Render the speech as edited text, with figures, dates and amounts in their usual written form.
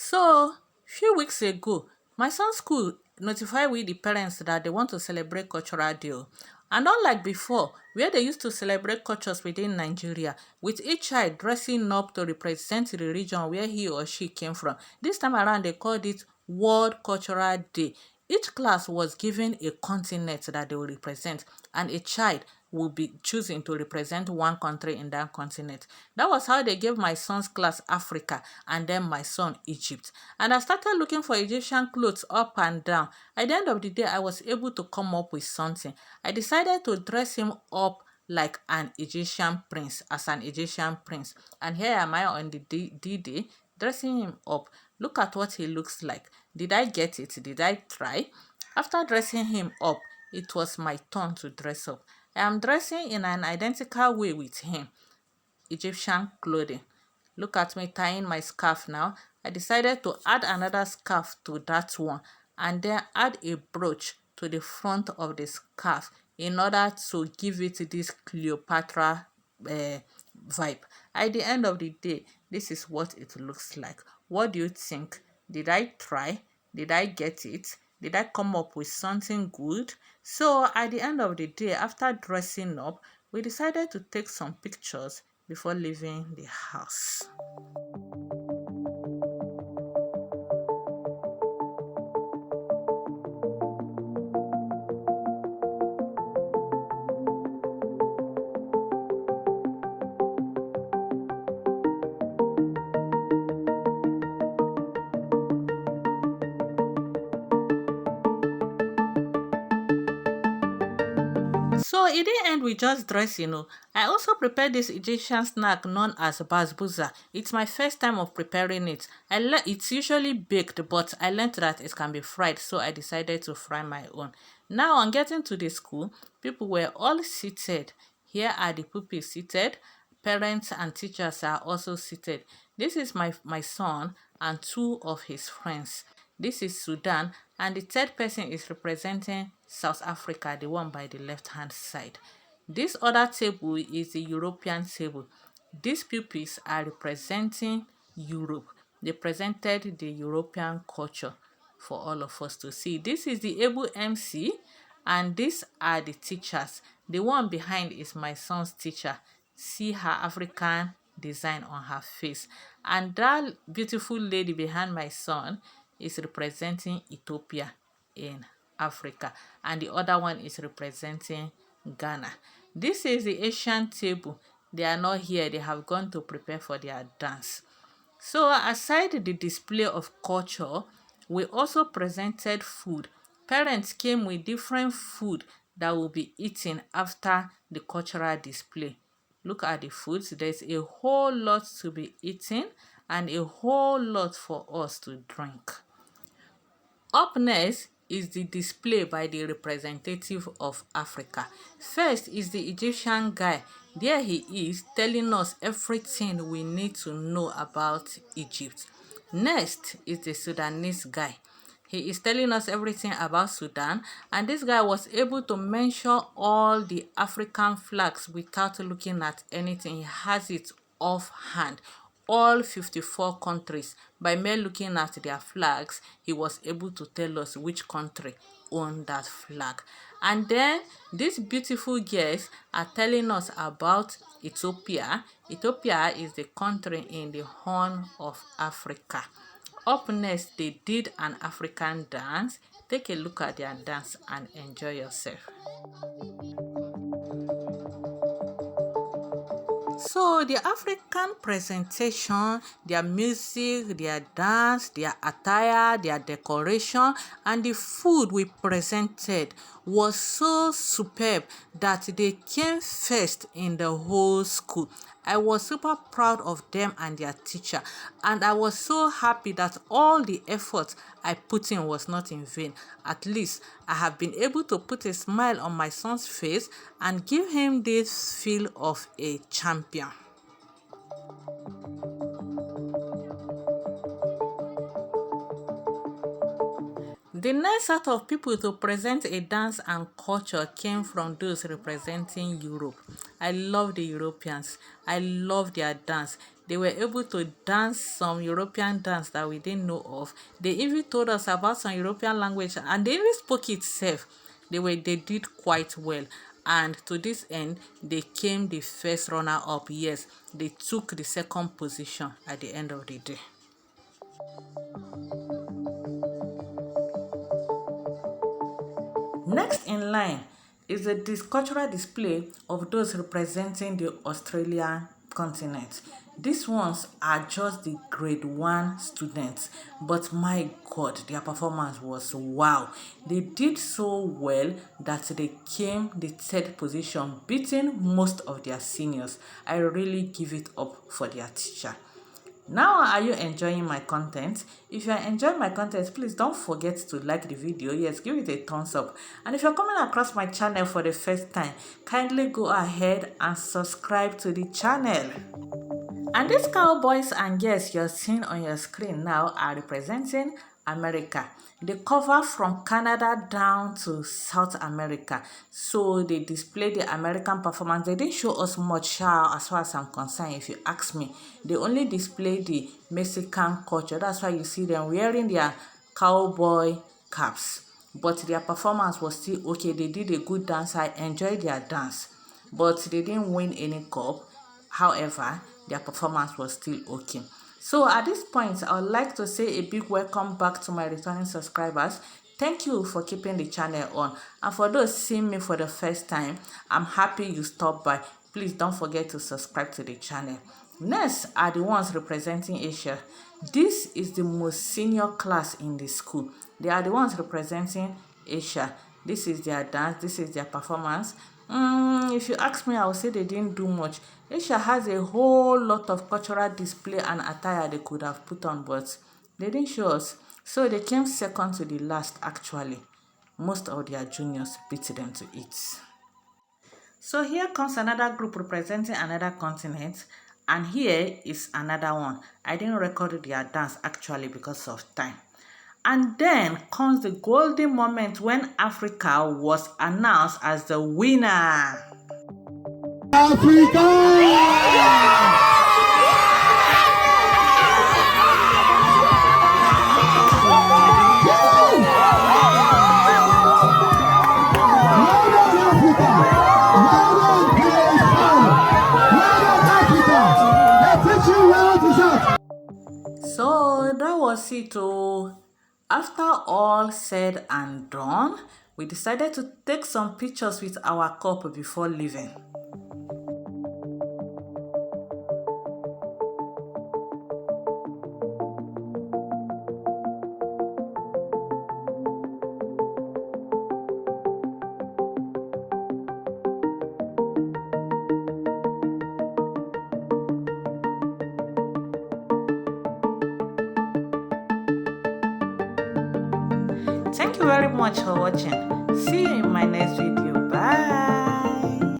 So, few weeks ago, my son's school notified we the parents that they want to celebrate cultural day. And unlike before, where they used to celebrate cultures within Nigeria, with each child dressing up to represent the region where he or she came from, this time around they called it World Cultural Day. Each class was given a continent that they will represent, and a child will be choosing to represent one country in that continent. That was how they gave my son's class Africa and then my son Egypt. And I started looking for Egyptian clothes up and down. At the end of the day, I was able to come up with something. I decided to dress him up like an Egyptian prince, as an Egyptian prince. And here am I on the D-Day dressing him up. Look at what he looks like. Did I get it? Did I try? After dressing him up, it was my turn to dress up. I am dressing in an identical way with him, Egyptian clothing. Look at me tying my scarf now. I decided to add another scarf to that one and then add a brooch to the front of the scarf in order to give it this Cleopatra vibe. At the end of the day, this is what it looks like. What do you think? Did I try? Did I get it? Did I come up with something good? So at the end of the day, after dressing up, we decided to take some pictures before leaving the house. So it didn't end with just dressing. I also prepared this Egyptian snack known as basbousa. It's my first time of preparing it. It's usually baked, but I learned that it can be fried, so I decided to fry my own. Now on getting to the school, people were all seated. Here are the pupils seated. Parents and teachers are also seated. This is my son and two of his friends. This is Sudan, and the third person is representing South Africa, the one by the left hand side. This other table is the European table. These pupils are representing Europe. They presented the European culture for all of us to see. This is the able MC, and these are the teachers. The one behind is my son's teacher. See her African design on her face. And that beautiful lady behind my son is representing Ethiopia in Africa, and the other one is representing Ghana. This is the Asian table. They are not here. They have gone to prepare for their dance. So aside the display of culture, we also presented food. Parents came with different food that will be eaten after the cultural display. Look at the foods. There's a whole lot to be eaten and a whole lot for us to drink. Up next is the display by the representative of Africa. First is the Egyptian guy. There he is telling us everything we need to know about Egypt. Next is the Sudanese guy. He is telling us everything about Sudan, and this guy was able to mention all the African flags without looking at anything. He has it offhand. All 54 countries. By mere looking at their flags, he was able to tell us which country owned that flag. And then these beautiful girls are telling us about Ethiopia. Ethiopia is the country in the Horn of Africa. Up next, they did an African dance. Take a look at their dance and enjoy yourself. So the African presentation, their music, their dance, their attire, their decoration, and the food we presented was so superb that they came first in the whole school. I was super proud of them and their teacher, and I was so happy that all the effort I put in was not in vain. At least I have been able to put a smile on my son's face and give him this feel of a champion. The next set of people to present a dance and culture came from those representing Europe. I love the Europeans. I love their dance. They were able to dance some European dance that we didn't know of. They even told us about some European language and they even spoke it safe. They did quite well. And to this end, they came the first runner up. Yes, they took the second position at the end of the day. Next in line is the cultural display of those representing the Australian continent. These ones are just the grade 1 students, but my god, their performance was wow. They did so well that they came the third position, beating most of their seniors. I really give it up for their teacher. Now, are you enjoying my content? If you are enjoying my content, please don't forget to like the video. Yes, give it a thumbs up. And if you're coming across my channel for the first time, kindly go ahead and subscribe to the channel. And these cowboys and girls you're seeing on your screen now are representing America. They cover from Canada down to South America. So they display the American performance. They didn't show us much as far as I'm concerned, if you ask me. They only display the Mexican culture. That's why you see them wearing their cowboy caps. But their performance was still okay. They did a good dance. I enjoyed their dance. But they didn't win any cup. However, their performance was still okay. So at this point, I would like to say a big welcome back to my returning subscribers. Thank you for keeping the channel on. And for those seeing me for the first time, I'm happy you stopped by. Please don't forget to subscribe to the channel. Next are the ones representing Asia. This is the most senior class in the school. They are the ones representing Asia. This is their dance. This is their performance. If you ask me, I would say they didn't do much. Asia has a whole lot of cultural display and attire they could have put on, but they didn't show us. So they came second to the last, actually. Most of their juniors beat them to it. So here comes another group representing another continent. And here is another one. I didn't record their dance actually because of time. And then comes the golden moment when Africa was announced as the winner. Africa! So that was it. After all said and done, we decided to take some pictures with our cup before leaving. Thank you very much for watching. See you in my next video. Bye.